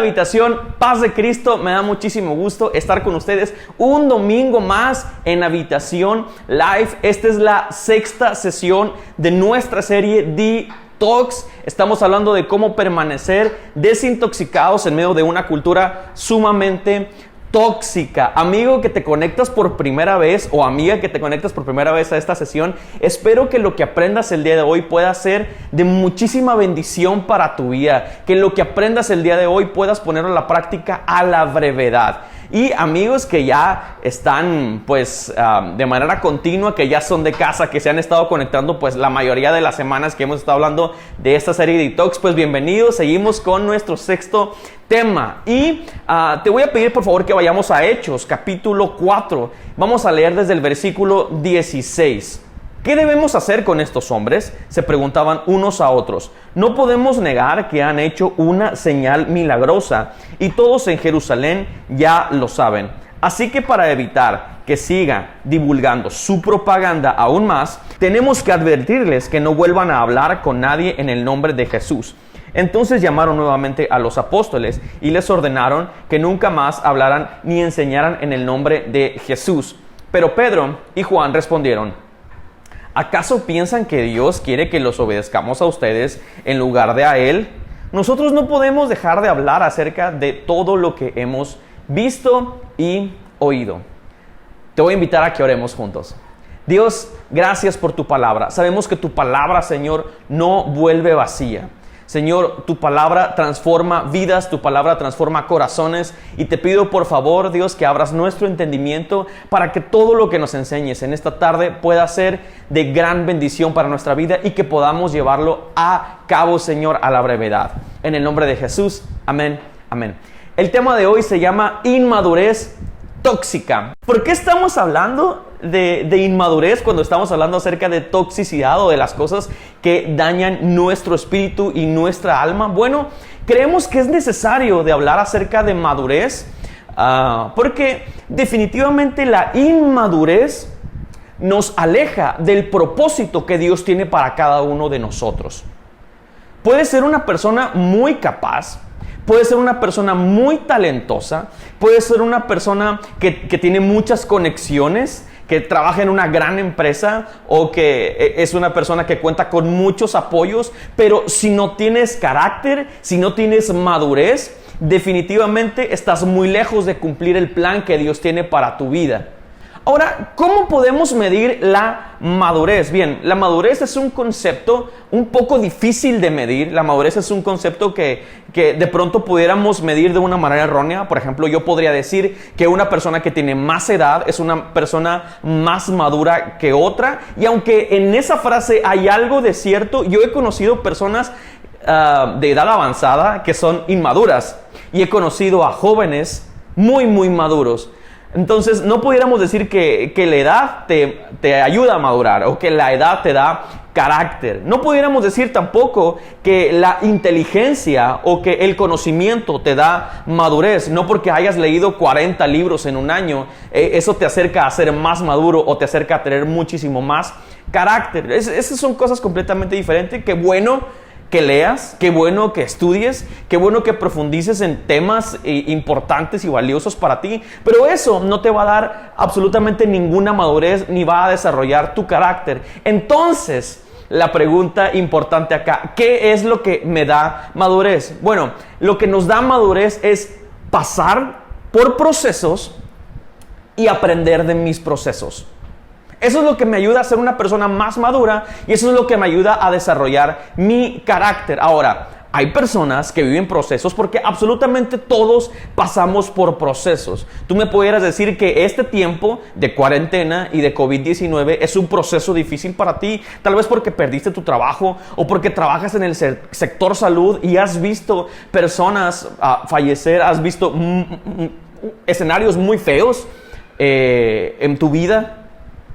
Habitación, paz de Cristo, me da muchísimo gusto estar con ustedes un domingo más en Habitación Live. Esta es la sexta sesión de nuestra serie Detox. Estamos hablando de cómo permanecer desintoxicados en medio de una cultura sumamente tóxica. Amigo que te conectas por primera vez o amiga que te conectas por primera vez a esta sesión, espero que lo que aprendas el día de hoy pueda ser de muchísima bendición para tu vida, que lo que aprendas el día de hoy puedas ponerlo a la práctica a la brevedad. Y amigos que ya están de manera continua, que ya son de casa, que se han estado conectando la mayoría de las semanas que hemos estado hablando de esta serie de Detox, pues bienvenidos. Seguimos con nuestro sexto tema y te voy a pedir por favor que vayamos a Hechos capítulo 4. Vamos a leer desde el versículo 16. ¿Qué debemos hacer con estos hombres?, se preguntaban unos a otros. No podemos negar que han hecho una señal milagrosa y todos en Jerusalén ya lo saben. Así que para evitar que sigan divulgando su propaganda aún más, tenemos que advertirles que no vuelvan a hablar con nadie en el nombre de Jesús. Entonces llamaron nuevamente a los apóstoles y les ordenaron que nunca más hablaran ni enseñaran en el nombre de Jesús. Pero Pedro y Juan respondieron: ¿acaso piensan que Dios quiere que los obedezcamos a ustedes en lugar de a Él? Nosotros no podemos dejar de hablar acerca de todo lo que hemos visto y oído. Te voy a invitar a que oremos juntos. Dios, gracias por tu palabra. Sabemos que tu palabra, Señor, no vuelve vacía. Señor, tu palabra transforma vidas, tu palabra transforma corazones y te pido por favor, Dios, que abras nuestro entendimiento para que todo lo que nos enseñes en esta tarde pueda ser de gran bendición para nuestra vida y que podamos llevarlo a cabo, Señor, a la brevedad. En el nombre de Jesús, amén, amén. El tema de hoy se llama inmadurez tóxica. ¿Por qué estamos hablando de inmadurez cuando estamos hablando acerca de toxicidad o de las cosas que dañan nuestro espíritu y nuestra alma? Bueno, creemos que es necesario de hablar acerca de madurez porque definitivamente la inmadurez nos aleja del propósito que Dios tiene para cada uno de nosotros. Puede ser una persona muy capaz, puede ser una persona muy talentosa, puede ser una persona que tiene muchas conexiones, que trabaja en una gran empresa o que es una persona que cuenta con muchos apoyos, pero si no tienes carácter, si no tienes madurez, definitivamente estás muy lejos de cumplir el plan que Dios tiene para tu vida. Ahora, ¿cómo podemos medir la madurez? Bien, la madurez es un concepto un poco difícil de medir. La madurez es un concepto que de pronto pudiéramos medir de una manera errónea. Por ejemplo, yo podría decir que una persona que tiene más edad es una persona más madura que otra. Y aunque en esa frase hay algo de cierto, yo he conocido personas de edad avanzada que son inmaduras. Y he conocido a jóvenes muy, muy maduros. Entonces, no pudiéramos decir que la edad te ayuda a madurar o que la edad te da carácter. No pudiéramos decir tampoco que la inteligencia o que el conocimiento te da madurez. No porque hayas leído 40 libros en un año, eso te acerca a ser más maduro o te acerca a tener muchísimo más carácter. Esas son cosas completamente diferentes. Qué bueno que leas, qué bueno que estudies, qué bueno que profundices en temas importantes y valiosos para ti, pero eso no te va a dar absolutamente ninguna madurez ni va a desarrollar tu carácter. Entonces, la pregunta importante acá, ¿qué es lo que me da madurez? Bueno, lo que nos da madurez es pasar por procesos y aprender de mis procesos. Eso es lo que me ayuda a ser una persona más madura y eso es lo que me ayuda a desarrollar mi carácter. Ahora, hay personas que viven procesos porque absolutamente todos pasamos por procesos. Tú me pudieras decir que este tiempo de cuarentena y de COVID-19 es un proceso difícil para ti, tal vez porque perdiste tu trabajo o porque trabajas en el sector salud y has visto personas fallecer, has visto escenarios muy feos en tu vida.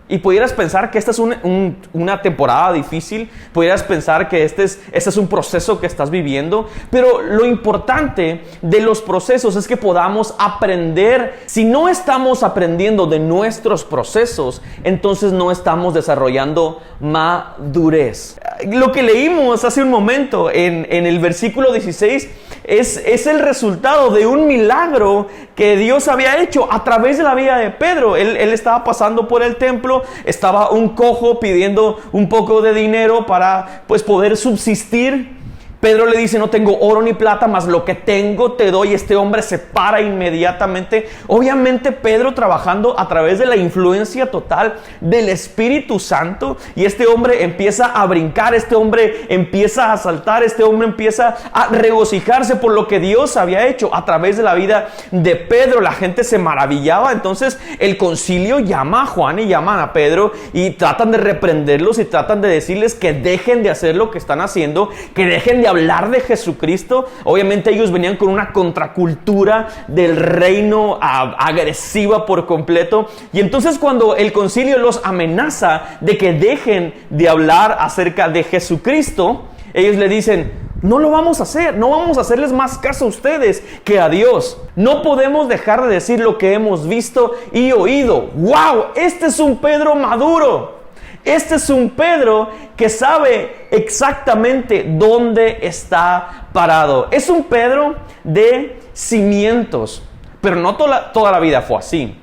Y pudieras pensar que esta es una temporada difícil, pudieras pensar que este es un proceso que estás viviendo, pero lo importante de los procesos es que podamos aprender. Si no estamos aprendiendo de nuestros procesos, entonces no estamos desarrollando madurez. Lo que leímos hace un momento en el versículo 16 es el resultado de un milagro que Dios había hecho a través de la vida de Pedro. Él estaba pasando por el templo, estaba un cojo pidiendo un poco de dinero para pues poder subsistir. Pedro le dice: no tengo oro ni plata, mas lo que tengo te doy. Este hombre se para inmediatamente. Obviamente Pedro trabajando a través de la influencia total del Espíritu Santo, y este hombre empieza a brincar, este hombre empieza a saltar, este hombre empieza a regocijarse por lo que Dios había hecho a través de la vida de Pedro. La gente se maravillaba. Entonces el concilio llama a Juan y llaman a Pedro y tratan de reprenderlos y tratan de decirles que dejen de hacer lo que están haciendo, que dejen de hablar de Jesucristo. Obviamente ellos venían con una contracultura del reino agresiva por completo, y entonces cuando el concilio los amenaza de que dejen de hablar acerca de Jesucristo, ellos le dicen: no lo vamos a hacer, no vamos a hacerles más caso a ustedes que a Dios. No podemos dejar de decir lo que hemos visto y oído. ¡Wow! Este es un Pedro maduro. Este es un Pedro que sabe exactamente dónde está parado. Es un Pedro de cimientos, pero no toda la vida fue así.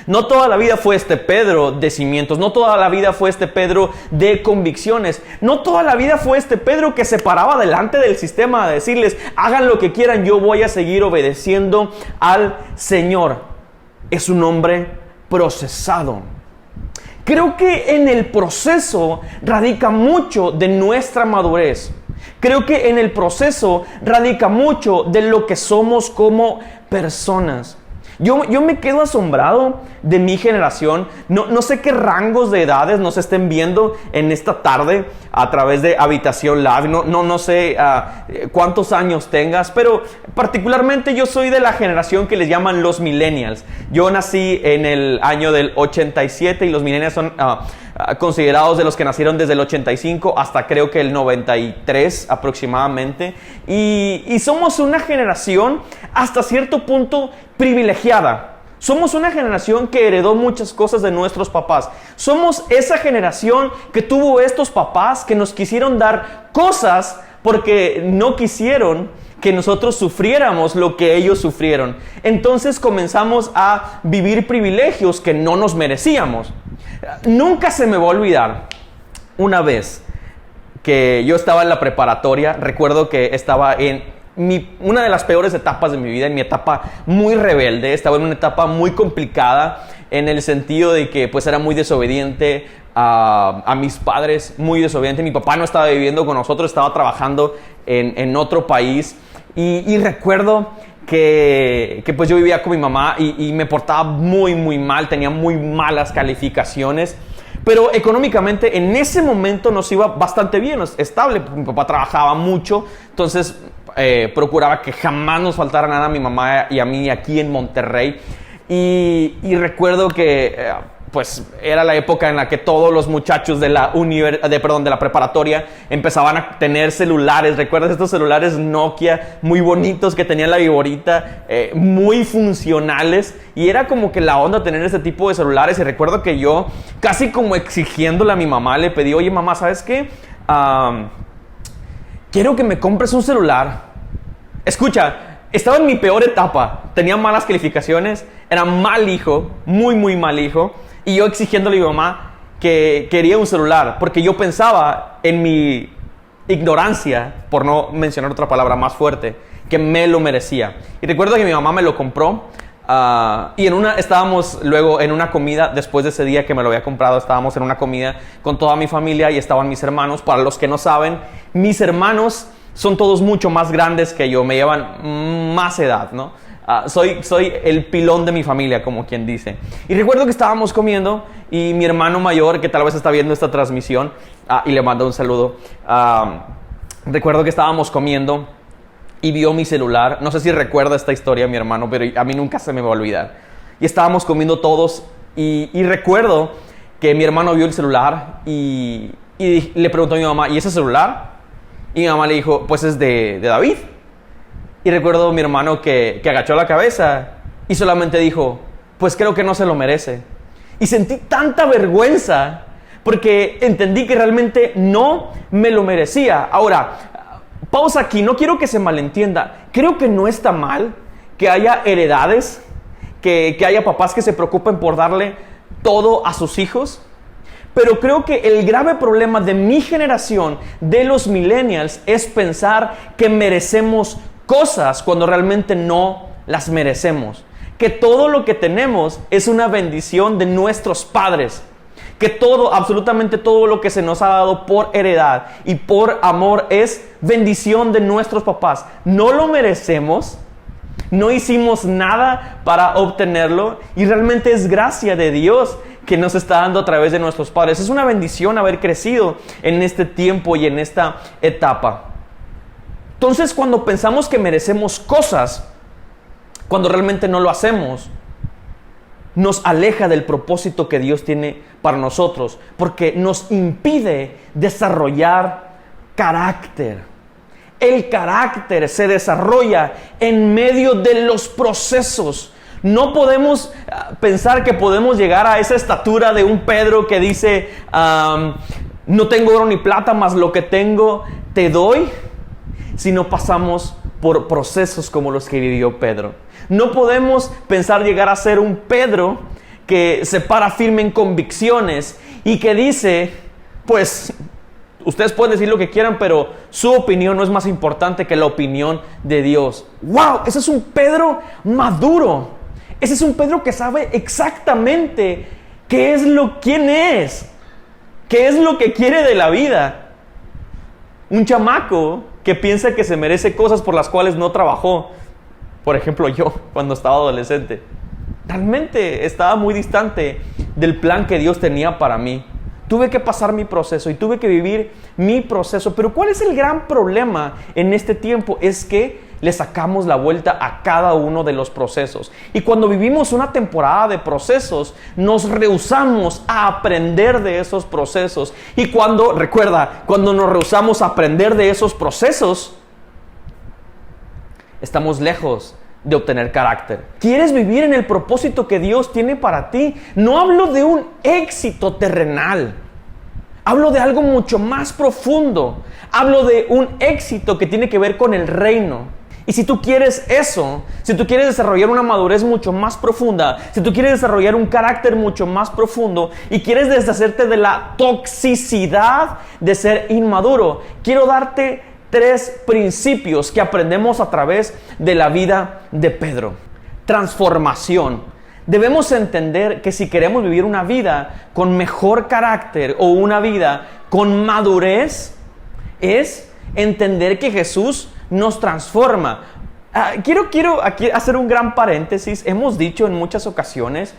No toda la vida fue este Pedro de cimientos, no toda la vida fue este Pedro de convicciones, no toda la vida fue este Pedro que se paraba delante del sistema a decirles: hagan lo que quieran, yo voy a seguir obedeciendo al Señor. Es un hombre procesado. Creo que en el proceso radica mucho de nuestra madurez. Creo que en el proceso radica mucho de lo que somos como personas. Yo me quedo asombrado de mi generación. No sé qué rangos de edades nos estén viendo en esta tarde a través de Habitación Live. No sé cuántos años tengas, pero particularmente yo soy de la generación que les llaman los millennials. Yo nací en el año del 87 y los millennials son considerados de los que nacieron desde el 85 hasta creo que el 93 aproximadamente. Y somos una generación hasta cierto punto privilegiada. Somos una generación que heredó muchas cosas de nuestros papás. Somos esa generación que tuvo estos papás que nos quisieron dar cosas porque no quisieron que nosotros sufriéramos lo que ellos sufrieron. Entonces comenzamos a vivir privilegios que no nos merecíamos. Nunca se me va a olvidar una vez que yo estaba en la preparatoria. Recuerdo que estaba en una de las peores etapas de mi vida, en mi etapa muy rebelde. Estaba en una etapa muy complicada en el sentido de que pues era muy desobediente a mis padres, muy desobediente. Mi papá no estaba viviendo con nosotros, estaba trabajando en otro país, y recuerdo que pues yo vivía con mi mamá y me portaba muy muy mal, tenía muy malas calificaciones, pero económicamente en ese momento nos iba bastante bien, estable. Mi papá trabajaba mucho, entonces procuraba que jamás nos faltara nada a mi mamá y a mí aquí en Monterrey. Y recuerdo que pues era la época en la que todos los muchachos de la preparatoria empezaban a tener celulares. ¿Recuerdas estos celulares Nokia muy bonitos que tenían la viborita, muy funcionales? Y era como que la onda tener ese tipo de celulares. Y recuerdo que yo, casi como exigiéndole a mi mamá, le pedí: oye mamá, ¿sabes qué? Quiero que me compres un celular. Escucha, estaba en mi peor etapa, tenía malas calificaciones, era mal hijo, muy muy mal hijo. Y yo exigiéndole a mi mamá que quería un celular, porque yo pensaba en mi ignorancia, por no mencionar otra palabra más fuerte, que me lo merecía. Y recuerdo que mi mamá me lo compró. Y estábamos luego en una comida, después de ese día que me lo había comprado, estábamos en una comida con toda mi familia y estaban mis hermanos. Para los que no saben, mis hermanos son todos mucho más grandes que yo, me llevan más edad, ¿no? Soy el pilón de mi familia, como quien dice. Y recuerdo que estábamos comiendo y mi hermano mayor, que tal vez está viendo esta transmisión, y le mando un saludo, recuerdo que estábamos comiendo y vio mi celular. No sé si recuerda esta historia mi hermano, pero a mí nunca se me va a olvidar. Y estábamos comiendo todos y recuerdo que mi hermano vio el celular y le preguntó a mi mamá, ¿y ese celular? Y mi mamá le dijo, pues es de David. Y recuerdo a mi hermano que agachó la cabeza y solamente dijo, pues creo que no se lo merece. Y sentí tanta vergüenza porque entendí que realmente no me lo merecía. Ahora, pausa aquí, no quiero que se malentienda. Creo que no está mal que haya heredades, que haya papás que se preocupen por darle todo a sus hijos. Pero creo que el grave problema de mi generación, de los millennials, es pensar que merecemos cosas cuando realmente no las merecemos. Que todo lo que tenemos es una bendición de nuestros padres. Que todo, absolutamente todo lo que se nos ha dado por heredad y por amor es bendición de nuestros papás. No lo merecemos, no hicimos nada para obtenerlo y realmente es gracia de Dios que nos está dando a través de nuestros padres. Es una bendición haber crecido en este tiempo y en esta etapa. Entonces, cuando pensamos que merecemos cosas, cuando realmente no lo hacemos, nos aleja del propósito que Dios tiene para nosotros, porque nos impide desarrollar carácter. El carácter se desarrolla en medio de los procesos. No podemos pensar que podemos llegar a esa estatura de un Pedro que dice, no tengo oro ni plata, mas lo que tengo te doy, si no pasamos por procesos como los que vivió Pedro. No podemos pensar llegar a ser un Pedro que se para firme en convicciones y que dice, pues, ustedes pueden decir lo que quieran, pero su opinión no es más importante que la opinión de Dios. ¡Wow! Ese es un Pedro maduro. Ese es un Pedro que sabe exactamente quién es, qué es lo que quiere de la vida. Un chamaco que piensa que se merece cosas por las cuales no trabajó. Por ejemplo, yo, cuando estaba adolescente, realmente estaba muy distante del plan que Dios tenía para mí. Tuve que pasar mi proceso y tuve que vivir mi proceso. Pero ¿cuál es el gran problema en este tiempo? Es que le sacamos la vuelta a cada uno de los procesos. Y cuando vivimos una temporada de procesos, nos rehusamos a aprender de esos procesos. Y cuando nos rehusamos a aprender de esos procesos, estamos lejos de obtener carácter. ¿Quieres vivir en el propósito que Dios tiene para ti? No hablo de un éxito terrenal. Hablo de algo mucho más profundo. Hablo de un éxito que tiene que ver con el reino. Y si tú quieres eso, si tú quieres desarrollar una madurez mucho más profunda, si tú quieres desarrollar un carácter mucho más profundo y quieres deshacerte de la toxicidad de ser inmaduro, quiero darte 3 principios que aprendemos a través de la vida de Pedro. Transformación. Debemos entender que si queremos vivir una vida con mejor carácter o una vida con madurez, es entender que Jesús nos transforma. Quiero aquí hacer un gran paréntesis. Hemos dicho en muchas ocasiones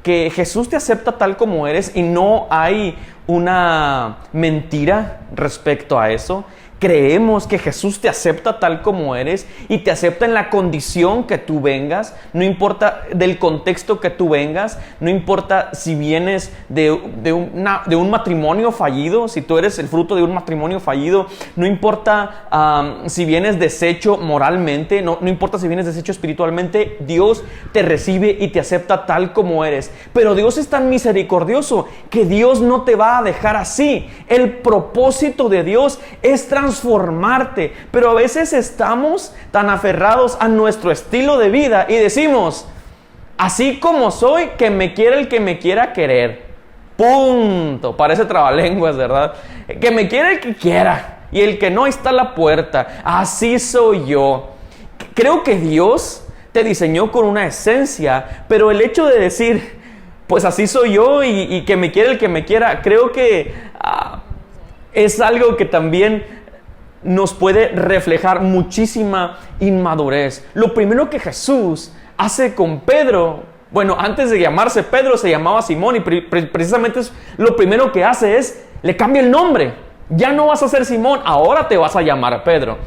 que Jesús te acepta tal como eres y no hay una mentira respecto a eso. Creemos que Jesús te acepta tal como eres y te acepta en la condición que tú vengas, no importa del contexto que tú vengas, no importa si vienes de un matrimonio fallido, si tú eres el fruto de un matrimonio fallido, no importa si vienes deshecho moralmente, no importa si vienes deshecho espiritualmente, Dios te recibe y te acepta tal como eres. Pero Dios es tan misericordioso que Dios no te va a dejar así. El propósito de Dios es transformarte, pero a veces estamos tan aferrados a nuestro estilo de vida y decimos, así como soy, que me quiera el que me quiera querer. Punto. Parece trabalenguas, ¿verdad? Que me quiera el que quiera y el que no, está a la puerta. Así soy yo. Creo que Dios te diseñó con una esencia, pero el hecho de decir, pues así soy yo y que me quiera el que me quiera, creo que es algo que también nos puede reflejar muchísima inmadurez. Lo primero que Jesús hace con Pedro, bueno, antes de llamarse Pedro se llamaba Simón y precisamente lo primero que hace es, le cambia el nombre. Ya no vas a ser Simón, ahora te vas a llamar Pedro.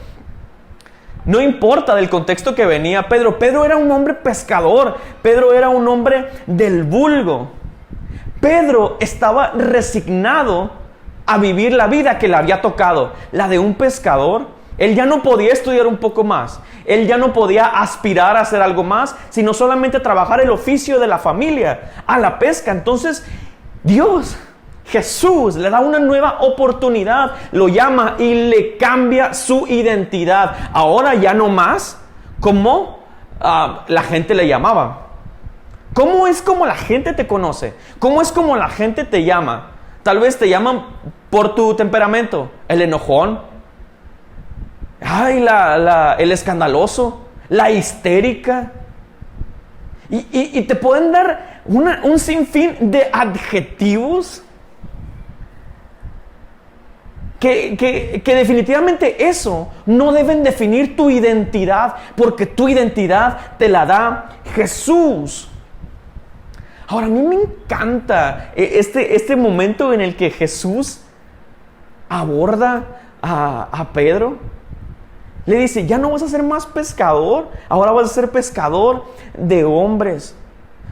No importa del contexto que venía Pedro. Pedro era un hombre pescador. Pedro era un hombre del vulgo. Pedro estaba resignado a vivir la vida que le había tocado, la de un pescador. Él ya no podía estudiar un poco más. Él ya no podía aspirar a hacer algo más, sino solamente trabajar el oficio de la familia, a la pesca. Entonces, Dios, Jesús, le da una nueva oportunidad, lo llama y le cambia su identidad. Ahora ya no más como la gente le llamaba. ¿Cómo es como la gente te conoce? ¿Cómo es como la gente te llama? Tal vez te llaman por tu temperamento, el enojón, el escandaloso, la histérica. Y te pueden dar un sinfín de adjetivos que definitivamente eso no deben definir tu identidad, porque tu identidad te la da Jesús. Ahora, a mí me encanta este momento en el que Jesús aborda a Pedro. Le dice, ya no vas a ser más pescador, ahora vas a ser pescador de hombres.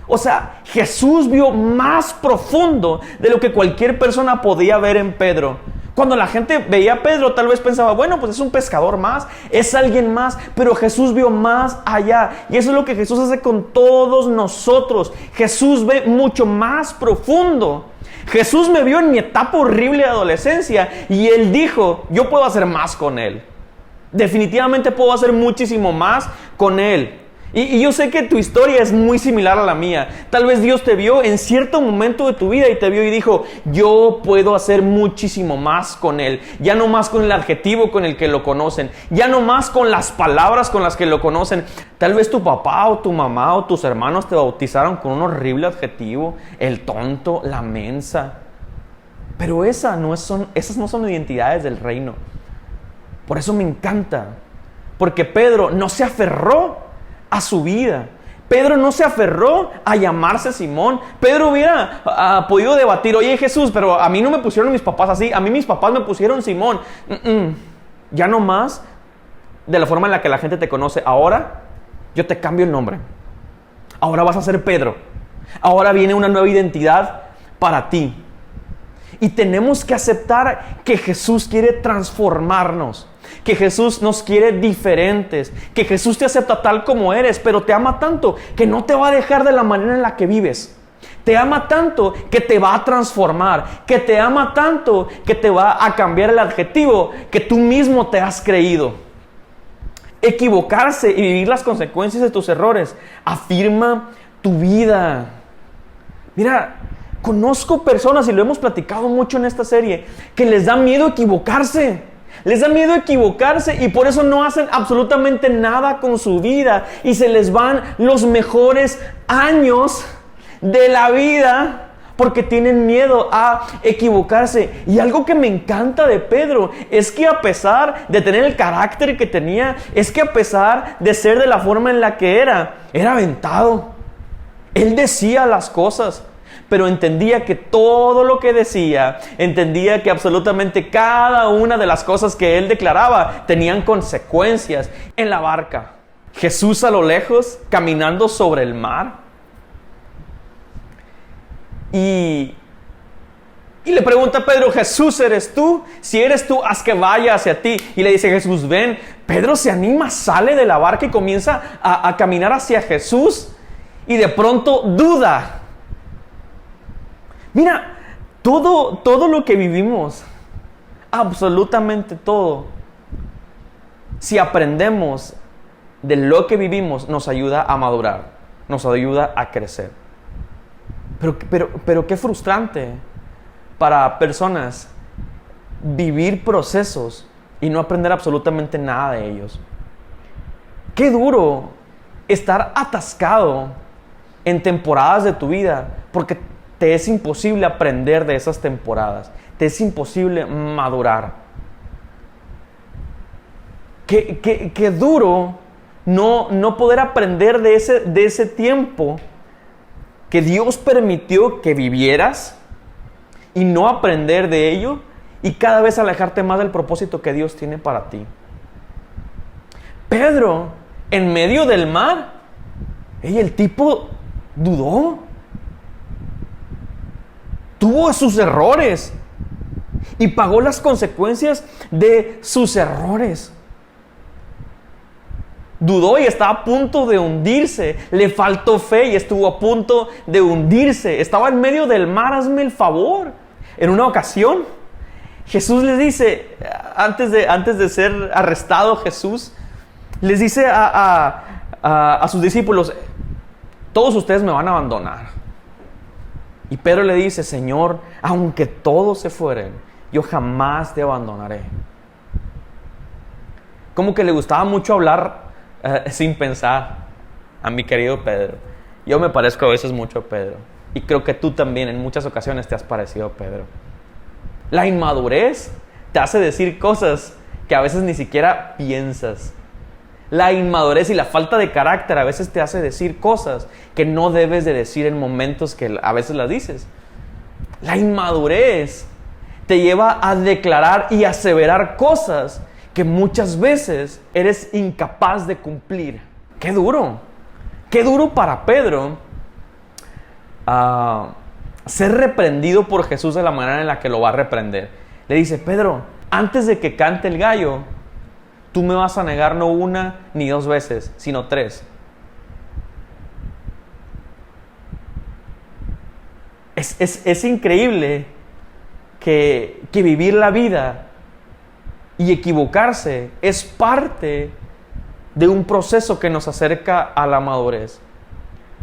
O sea, Jesús vio más profundo de lo que cualquier persona podía ver en Pedro. Cuando la gente veía a Pedro, tal vez pensaba, bueno, pues es un pescador más, es alguien más, pero Jesús vio más allá. Y eso es lo que Jesús hace con todos nosotros. Jesús ve mucho más profundo. Jesús me vio en mi etapa horrible de adolescencia y Él dijo, yo puedo hacer más con Él. Definitivamente puedo hacer muchísimo más con Él. Y yo sé que tu historia es muy similar a la mía. Tal vez Dios te vio en cierto momento de tu vida y te vio y dijo, yo puedo hacer muchísimo más con Él. Ya no más con el adjetivo con el que lo conocen. Ya no más con las palabras con las que lo conocen. Tal vez tu papá o tu mamá o tus hermanos te bautizaron con un horrible adjetivo. El tonto, la mensa. Pero esas no son identidades del reino. Por eso me encanta. Porque Pedro no se aferró a su vida. Pedro no se aferró a llamarse Simón. Pedro hubiera podido debatir, oye Jesús, pero a mí no me pusieron mis papás así, a mí mis papás me pusieron Simón. Ya no más de la forma en la que la gente te conoce. Ahora yo te cambio el nombre. Ahora vas a ser Pedro. Ahora viene una nueva identidad para ti. Y tenemos que aceptar que Jesús quiere transformarnos, que Jesús nos quiere diferentes, que Jesús te acepta tal como eres, pero te ama tanto que no te va a dejar de la manera en la que vives. Te ama tanto que te va a transformar, que te ama tanto que te va a cambiar el adjetivo que tú mismo te has creído. Equivocarse y vivir las consecuencias de tus errores afirma tu vida. Mira, conozco personas, y lo hemos platicado mucho en esta serie, que les da miedo equivocarse. Les da miedo equivocarse y por eso no hacen absolutamente nada con su vida. Y se les van los mejores años de la vida porque tienen miedo a equivocarse. Y algo que me encanta de Pedro es que a pesar de tener el carácter que tenía, es que a pesar de ser de la forma en la que era aventado. Él decía las cosas, pero entendía que todo lo que decía, entendía que absolutamente cada una de las cosas que él declaraba tenían consecuencias. En la barca, Jesús a lo lejos, caminando sobre el mar. Y le pregunta a Pedro, Jesús, ¿eres tú? Si eres tú, haz que vaya hacia ti. Y le dice Jesús, ven. Pedro se anima, sale de la barca y comienza a caminar hacia Jesús. Y de pronto duda. Mira, todo lo que vivimos, absolutamente todo, si aprendemos de lo que vivimos, nos ayuda a madurar, nos ayuda a crecer. Pero qué frustrante para personas vivir procesos y no aprender absolutamente nada de ellos. Qué duro estar atascado en temporadas de tu vida porque te es imposible aprender de esas temporadas. Te es imposible madurar. Qué duro no poder aprender de ese tiempo que Dios permitió que vivieras y no aprender de ello y cada vez alejarte más del propósito que Dios tiene para ti. Pedro, en medio del mar, el tipo dudó. tuvo sus errores y pagó las consecuencias de sus errores. Dudó y estaba a punto de hundirse. Le faltó fe y estuvo a punto de hundirse. Estaba en medio del mar, hazme el favor. En una ocasión, Jesús les dice, antes de ser arrestado, Jesús les dice a sus discípulos, todos ustedes me van a abandonar. Y Pedro le dice, Señor, aunque todos se fueren, yo jamás te abandonaré. Como que le gustaba mucho hablar sin pensar a mi querido Pedro. Yo me parezco a veces mucho a Pedro. Y creo que tú también en muchas ocasiones te has parecido a Pedro. La inmadurez te hace decir cosas que a veces ni siquiera piensas. La inmadurez y la falta de carácter a veces te hace decir cosas que no debes de decir en momentos que a veces las dices. La inmadurez te lleva a declarar y aseverar cosas que muchas veces eres incapaz de cumplir. ¡Qué duro! ¡Qué duro para Pedro ser reprendido por Jesús de la manera en la que lo va a reprender! Le dice, Pedro, antes de que cante el gallo, tú me vas a negar no una ni dos veces, sino tres. Es increíble que vivir la vida y equivocarse es parte de un proceso que nos acerca a la madurez.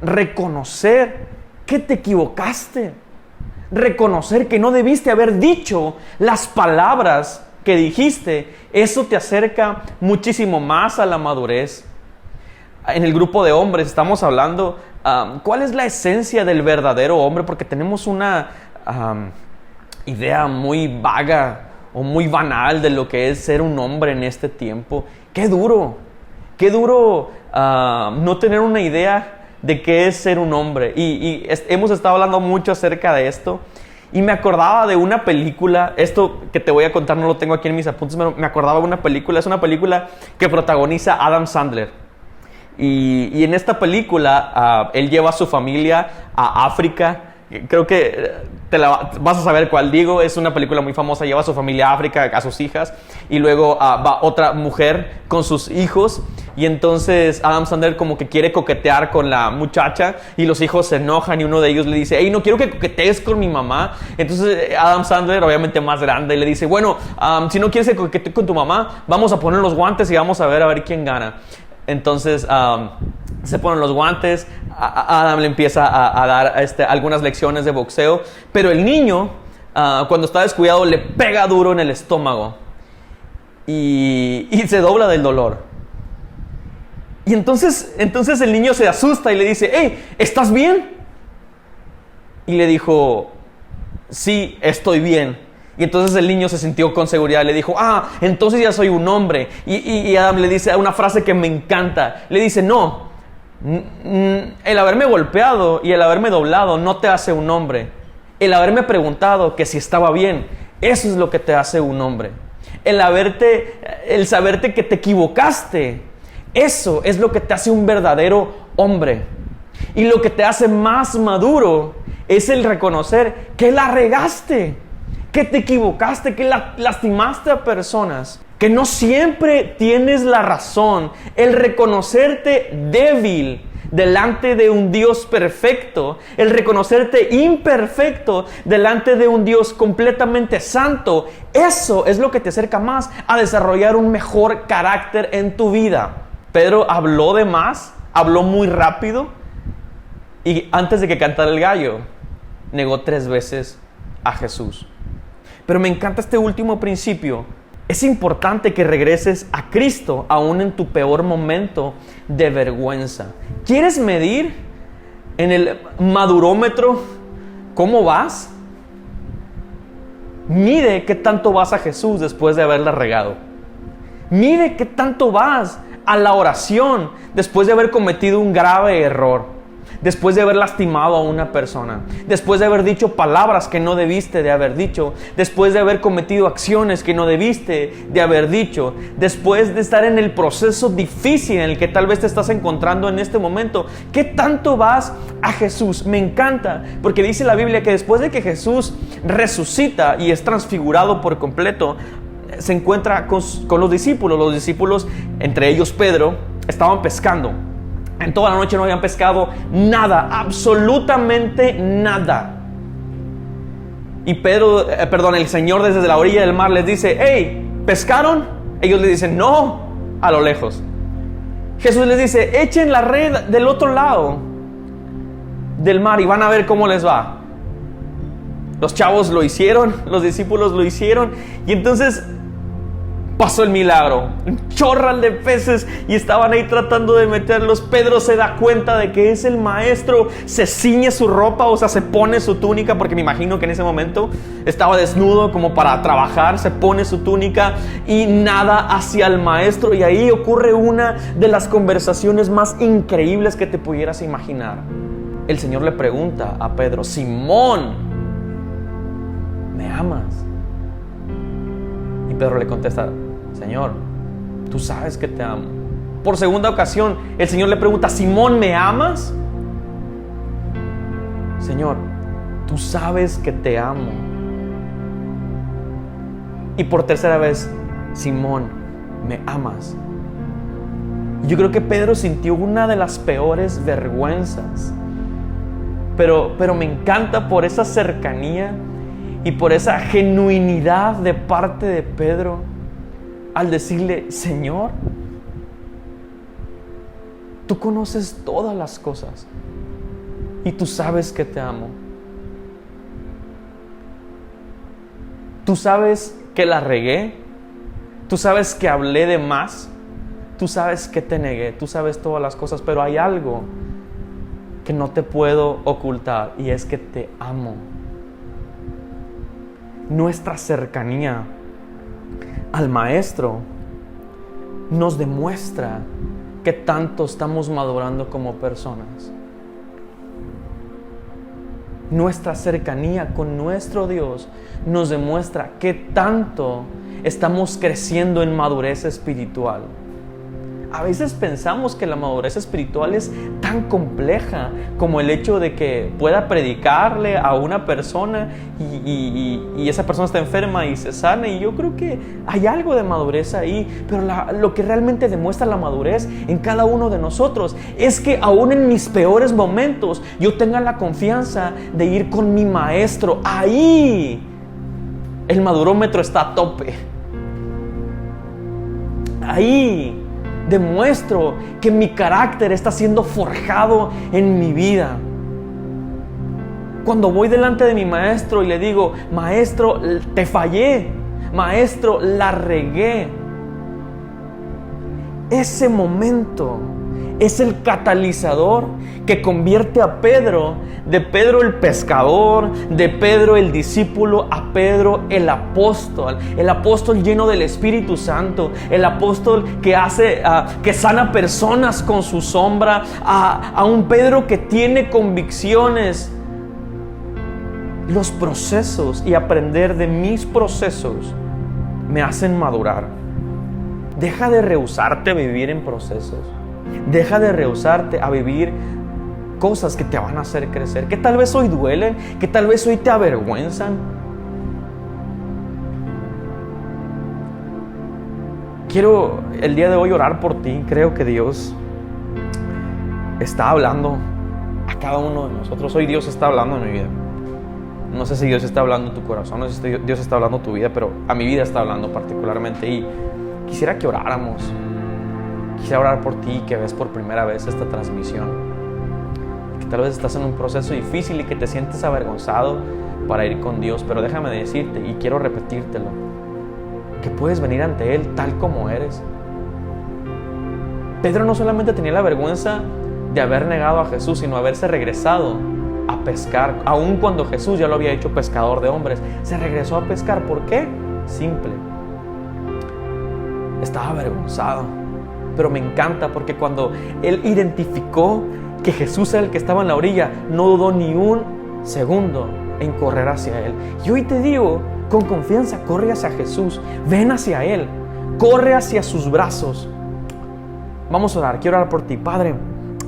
Reconocer que te equivocaste. Reconocer que no debiste haber dicho las palabras que dijiste. Eso te acerca muchísimo más a la madurez. En el grupo de hombres estamos hablando cuál es la esencia del verdadero hombre, porque tenemos una idea muy vaga o muy banal de lo que es ser un hombre en este tiempo. Qué duro no tener una idea de qué es ser un hombre. Y hemos estado hablando mucho acerca de esto. Y me acordaba de una película, esto que te voy a contar no lo tengo aquí en mis apuntes, pero me acordaba de una película, es una película que protagoniza Adam Sandler. Y en esta película él lleva a su familia a África. Creo que vas a saber cuál digo. Es una película muy famosa. Lleva a su familia a África, a sus hijas. Y luego va otra mujer con sus hijos. Y entonces Adam Sandler como que quiere coquetear con la muchacha. Y los hijos se enojan. Y uno de ellos le dice, hey, no quiero que coquetees con mi mamá. Entonces Adam Sandler, obviamente más grande, le dice, bueno, si no quieres que coquetee con tu mamá, vamos a poner los guantes y vamos a ver quién gana. Entonces se ponen los guantes. Adam le empieza a dar algunas lecciones de boxeo, pero el niño cuando está descuidado le pega duro en el estómago y se dobla del dolor. Y entonces el niño se asusta y le dice, hey, ¿estás bien? Y le dijo, sí, estoy bien. Y entonces el niño se sintió con seguridad. Le dijo, entonces ya soy un hombre. Y Adam le dice una frase que me encanta. Le dice, no, el haberme golpeado y el haberme doblado no te hace un hombre. El haberme preguntado que si estaba bien, eso es lo que te hace un hombre. El saberte que te equivocaste, eso es lo que te hace un verdadero hombre. Y lo que te hace más maduro es el reconocer que la regaste, que te equivocaste, que lastimaste a personas, que no siempre tienes la razón. El reconocerte débil delante de un Dios perfecto, el reconocerte imperfecto delante de un Dios completamente santo, eso es lo que te acerca más a desarrollar un mejor carácter en tu vida. Pedro habló de más, habló muy rápido, y antes de que cantara el gallo, negó 3 veces a Jesús. Pero me encanta este último principio. Es importante que regreses a Cristo aún en tu peor momento de vergüenza. ¿Quieres medir en el madurómetro cómo vas? Mide qué tanto vas a Jesús después de haberla regado. Mide qué tanto vas a la oración después de haber cometido un grave error. después de haber lastimado a una persona, después de haber dicho palabras que no debiste de haber dicho, después de haber cometido acciones que no debiste de haber dicho, después de estar en el proceso difícil en el que tal vez te estás encontrando en este momento, ¿qué tanto vas a Jesús? Me encanta, porque dice la Biblia que después de que Jesús resucita y es transfigurado por completo, se encuentra con los discípulos, entre ellos Pedro, estaban pescando. En toda la noche no habían pescado nada, absolutamente nada. Y el Señor desde la orilla del mar les dice: hey, ¿pescaron? Ellos le dicen: no, a lo lejos. Jesús les dice: echen la red del otro lado del mar y van a ver cómo les va. Los chavos lo hicieron, los discípulos lo hicieron, y entonces pasó el milagro. Un chorral de peces y estaban ahí tratando de meterlos. Pedro se da cuenta de que es el maestro, se ciñe su ropa, o sea, se pone su túnica, porque me imagino que en ese momento estaba desnudo como para trabajar. Se pone su túnica y nada hacia el maestro, y ahí ocurre una de las conversaciones más increíbles que te pudieras imaginar. El Señor le pregunta a Pedro: Simón, ¿me amas? Y Pedro le contesta: Señor, tú sabes que te amo. Por segunda ocasión, el Señor le pregunta: Simón, ¿me amas? Señor, tú sabes que te amo. Y por tercera vez: Simón, ¿me amas? Yo creo que Pedro sintió una de las peores vergüenzas. Pero me encanta por esa cercanía y por esa genuinidad de parte de Pedro al decirle: Señor, tú conoces todas las cosas y tú sabes que te amo. Tú sabes que la regué, tú sabes que hablé de más, tú sabes que te negué, tú sabes todas las cosas, pero hay algo que no te puedo ocultar, y es que te amo. Nuestra cercanía al Maestro nos demuestra que tanto estamos madurando como personas. Nuestra cercanía con nuestro Dios nos demuestra que tanto estamos creciendo en madurez espiritual. A veces pensamos que la madurez espiritual es tan compleja como el hecho de que pueda predicarle a una persona y esa persona está enferma y se sana, y yo creo que hay algo de madurez ahí, pero lo que realmente demuestra la madurez en cada uno de nosotros es que aún en mis peores momentos yo tenga la confianza de ir con mi maestro. Ahí el madurómetro está a tope. Ahí demuestro que mi carácter está siendo forjado en mi vida. Cuando voy delante de mi maestro y le digo: Maestro, te fallé, Maestro, la regué, ese momento es el catalizador que convierte a Pedro, de Pedro el pescador, de Pedro el discípulo, a Pedro el apóstol lleno del Espíritu Santo, el apóstol que sana personas con su sombra, a un Pedro que tiene convicciones. Los procesos y aprender de mis procesos me hacen madurar. Deja de rehusarte a vivir en procesos. Deja de rehusarte a vivir cosas que te van a hacer crecer, que tal vez hoy duelen, que tal vez hoy te avergüenzan. Quiero el día de hoy orar por ti. Creo que Dios está hablando a cada uno de nosotros. Hoy Dios está hablando en mi vida. No sé si Dios está hablando en tu corazón, no sé si Dios está hablando en tu vida, pero a mi vida está hablando particularmente, y quisiera que oráramos. Quisiera orar por ti que ves por primera vez esta transmisión, que tal vez estás en un proceso difícil y que te sientes avergonzado para ir con Dios, pero déjame decirte, y quiero repetírtelo, que puedes venir ante Él tal como eres. Pedro no solamente tenía la vergüenza de haber negado a Jesús, sino haberse regresado a pescar, aun cuando Jesús ya lo había hecho pescador de hombres. Se regresó a pescar. ¿Por qué? Simple. Estaba avergonzado. Pero me encanta porque cuando él identificó que Jesús era el que estaba en la orilla, no dudó ni un segundo en correr hacia Él. Y hoy te digo, con confianza, corre hacia Jesús, ven hacia Él, corre hacia sus brazos. Vamos a orar, quiero orar por ti. Padre,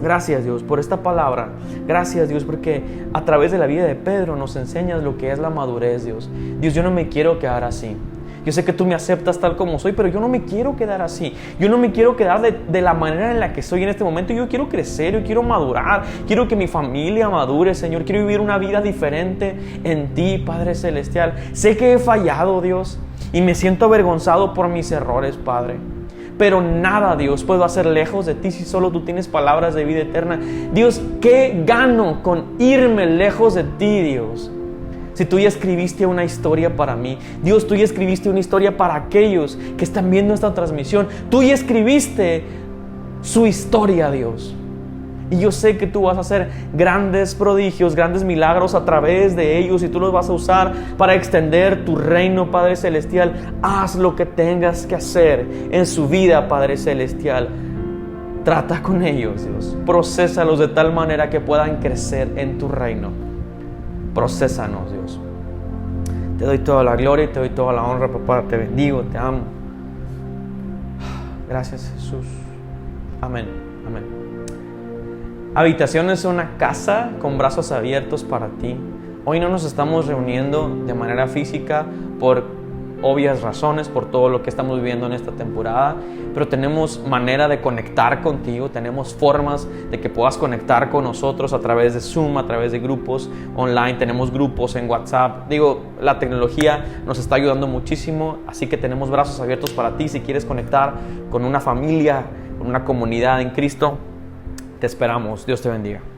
gracias Dios por esta palabra. Gracias Dios porque a través de la vida de Pedro nos enseñas lo que es la madurez, Dios. Dios, yo no me quiero quedar así. Yo sé que tú me aceptas tal como soy, pero yo no me quiero quedar así. Yo no me quiero quedar de la manera en la que soy en este momento. Yo quiero crecer, yo quiero madurar. Quiero que mi familia madure, Señor. Quiero vivir una vida diferente en ti, Padre Celestial. Sé que he fallado, Dios, y me siento avergonzado por mis errores, Padre. Pero nada, Dios, puedo hacer lejos de ti si solo tú tienes palabras de vida eterna. Dios, ¿qué gano con irme lejos de ti, Dios? Si tú ya escribiste una historia para mí, Dios, tú ya escribiste una historia para aquellos que están viendo esta transmisión. Tú ya escribiste su historia, Dios. Y yo sé que tú vas a hacer grandes prodigios, grandes milagros a través de ellos y tú los vas a usar para extender tu reino, Padre Celestial. Haz lo que tengas que hacer en su vida, Padre Celestial. Trata con ellos, Dios. Procésalos de tal manera que puedan crecer en tu reino. Procésanos, Dios. Te doy toda la gloria y te doy toda la honra, papá. Te bendigo, te amo. Gracias, Jesús. Amén, amén. Habitación es una casa con brazos abiertos para ti. Hoy no nos estamos reuniendo de manera física por obvias razones, por todo lo que estamos viviendo en esta temporada, pero tenemos manera de conectar contigo, tenemos formas de que puedas conectar con nosotros a través de Zoom, a través de grupos online, tenemos grupos en WhatsApp. La tecnología nos está ayudando muchísimo, así que tenemos brazos abiertos para ti. Si quieres conectar con una familia, con una comunidad en Cristo, te esperamos. Dios te bendiga.